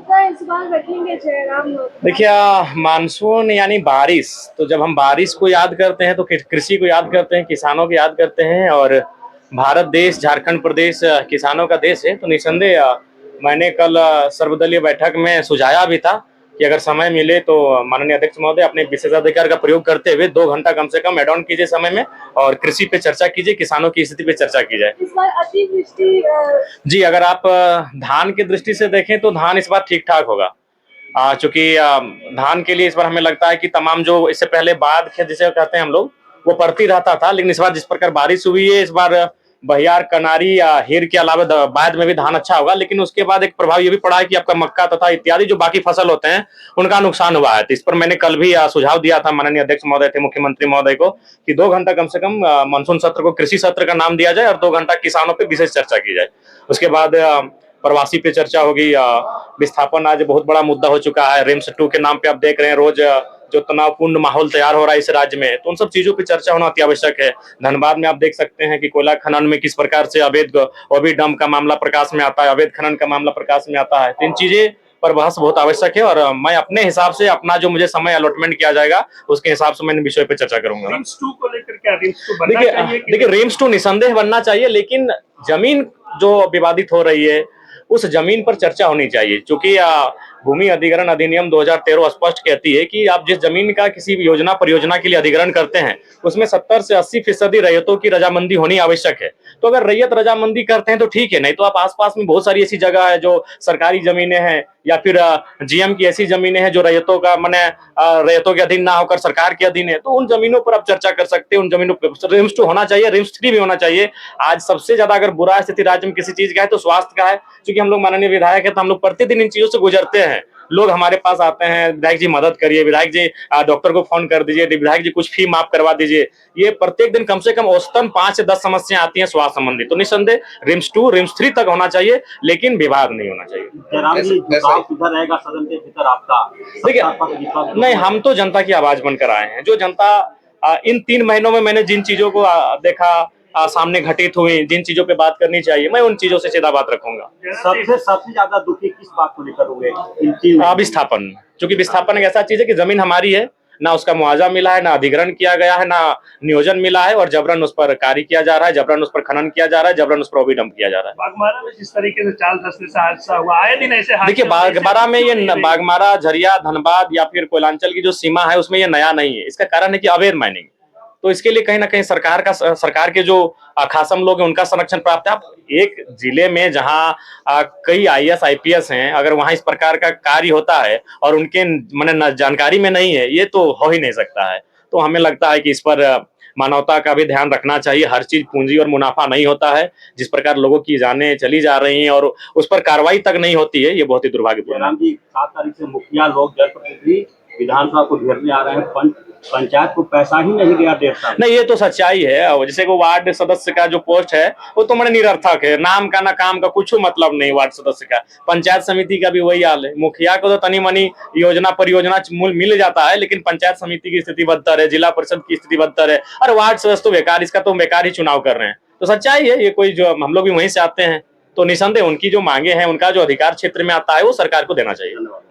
कितना इस बार रखेंगे जयराम? देखिए मानसून यानी बारिश, तो जब हम बारिश को याद करते हैं तो कृषि को याद करते हैं, किसानों को याद करते हैं। और भारत देश, झारखंड प्रदेश किसानों का देश है। तो निसंदेह मैंने कल सर्वदलीय बैठक में सुझाया भी था कि अगर समय मिले तो माननीय अध्यक्ष महोदय अपने विशेषाधिकार का प्रयोग करते हुए 2 घंटा कम से कम एड ऑन कीजिए समय में, और कृषि पे चर्चा कीजिए, किसानों की स्थिति पे चर्चा की जाए। इस बार अतिवृष्टि जी, अगर आप धान की दृष्टि से देखें तो धान इस बार ठीक ठाक होगा। चूंकि धान के लिए इस बार हमें लगता है कि तमाम जो इससे पहले बाद खेत जिसे कहते हैं हम लोग, वो पड़ती रहता था, लेकिन इस बार जिस प्रकार बारिश हुई है, इस बार बहियार, कनारी या हीर के अलावा बाद में भी धान अच्छा होगा। लेकिन उसके बाद एक प्रभाव ये भी पड़ा है कि आपका मक्का तथा इत्यादि जो बाकी फसल होते हैं उनका नुकसान हुआ है। तो इस पर मैंने कल भी सुझाव दिया था माननीय अध्यक्ष महोदय थे, मुख्यमंत्री महोदय को, कि 2 घंटा कम से कम मानसून सत्र को कृषि सत्र का नाम दिया जाए और 2 घंटा किसानों पर विशेष चर्चा की जाए। उसके बाद प्रवासी पे चर्चा होगी। विस्थापन आज बहुत बड़ा मुद्दा हो चुका है। रिम्स 2 के नाम पे आप देख रहे हैं रोज जो तनावपूर्ण माहौल तैयार हो रहा है इस राज्य में, तो उन सब चीजों पे चर्चा होना अति आवश्यक है। धनबाद में आप देख सकते हैं कि कोयला खनन में किस प्रकार से अवैध ओबी डंप का मामला प्रकाश में आता है, अवैध खनन का मामला प्रकाश में आता है। तो इन चीजें पर बहस बहुत आवश्यक है, और मैं अपने हिसाब से अपना जो मुझे समय अलॉटमेंट किया जाएगा उसके हिसाब से मैं विषय पे चर्चा करूंगा। रिम्स 2 को लेकर क्या रिम्स 2 बनना चाहिए? देखिए रिम्स 2 निसंदेह बनना चाहिए, लेकिन जमीन जो विवादित हो रही है उस जमीन पर चर्चा होनी चाहिए। क्योंकि भूमि अधिग्रहण अधिनियम 2013 स्पष्ट कहती है कि आप जिस जमीन का किसी योजना परियोजना के लिए अधिग्रहण करते हैं उसमें 70 से 80% रैयतों की रजामंदी होनी आवश्यक है। तो अगर रैयत रजामंदी करते हैं तो ठीक है, नहीं तो आप आसपास में बहुत सारी ऐसी जगह है जो सरकारी जमीनें हैं या फिर जीएम की ऐसी जमीनें हैं जो रैयतों का रैयतों के अधीन ना होकर सरकार के अधीन है, तो उन जमीनों पर आप चर्चा कर सकते हैं। उन जमीनों पर रिम्स 2 होना चाहिए, रिम्स 3 भी होना चाहिए। आज सबसे ज्यादा अगर बुरा स्थिति राज्य में किसी चीज का है तो स्वास्थ्य का है। क्योंकि हम लोग माननीय विधायक है तो हम लोग प्रतिदिन इन चीजों से गुजरते हैं। लोग हमारे पास आते हैं, विधायक जी मदद करिए, विधायक जी डॉक्टर को फोन कर दीजिए, विधायक जी कुछ फी माफ करवा दीजिए। ये प्रत्येक दिन कम से कम औसतन 5 से 10 समस्याएं आती हैं स्वास्थ्य संबंधी। तो निस्संदेह रिम्स 2 रिम्स 3 तक होना चाहिए, लेकिन विवाद नहीं होना चाहिए। जयराम जी, झुकाव किधर रहेगा सदन के भीतर आपका? देखिए नहीं, हम तो जनता की आवाज बनकर आए हैं। जो जनता इन 3 महीनों में मैंने जिन चीजों को देखा, सामने घटित हुई, जिन चीजों पे बात करनी चाहिए, मैं उन चीजों से सीधा बात रखूंगा। सबसे ज्यादा दुखी किस बात को लेकर हुए? विस्थापन। क्योंकि विस्थापन एक ऐसा चीज है कि जमीन हमारी है, ना उसका मुआवजा मिला है, ना अधिग्रहण किया गया है, ना नियोजन मिला है, और जबरन उस पर कार्य किया जा रहा है, जबरन उस पर खनन किया जा रहा है, जबरन उस पर ओबी डंप किया जा रहा है। बागमारा में जिस तरीके से चाल धसने से हादसा हुआ, आए दिन ऐसे देखिए बागमारा में ये बागमारा, झरिया, धनबाद या फिर कोयलांचल की जो सीमा है उसमें ये नया नहीं है। इसका कारण है कि अवैध माइनिंग। तो इसके लिए कहीं ना कहीं सरकार के जो खासम लोग हैं उनका संरक्षण प्राप्त है। आप एक जिले में जहां कई आईएएस आईपीएस हैं, अगर वहां इस प्रकार का कार्य होता है और उनके जानकारी में नहीं है, ये तो हो ही नहीं सकता है। तो हमें लगता है कि इस पर मानवता का भी ध्यान रखना चाहिए। हर चीज पूंजी और मुनाफा नहीं होता है। जिस प्रकार लोगों की जानें चली जा रही हैं और उस पर कार्रवाई तक नहीं होती है, ये बहुत ही दुर्भाग्यपूर्ण है। 7 तारीख से मुखिया लोग जनप्रतिनिधि विधानसभा को घेरने आ रहे हैं। पंचायत को पैसा ही नहीं गया देता। नहीं, ये तो सच्चाई है। जैसे वो वार्ड सदस्य का जो पोस्ट है वो तो मैंने निरर्थक है, नाम का ना काम का कुछ मतलब नहीं। वार्ड सदस्य का, पंचायत समिति का भी वही हाल है। मुखिया को तो तनी मनी योजना परियोजना मिल जाता है, लेकिन पंचायत समिति की स्थिति बदतर है, जिला परिषद की स्थिति बदतर है, और वार्ड सदस्य तो बेकार, इसका तो बेकार ही चुनाव कर रहे हैं। तो सच्चाई है ये, कोई जो हम लोग भी वहीं से आते हैं। तो निसंदेह उनकी जो मांगे हैं, उनका जो अधिकार क्षेत्र में आता है वो सरकार को देना चाहिए। धन्यवाद।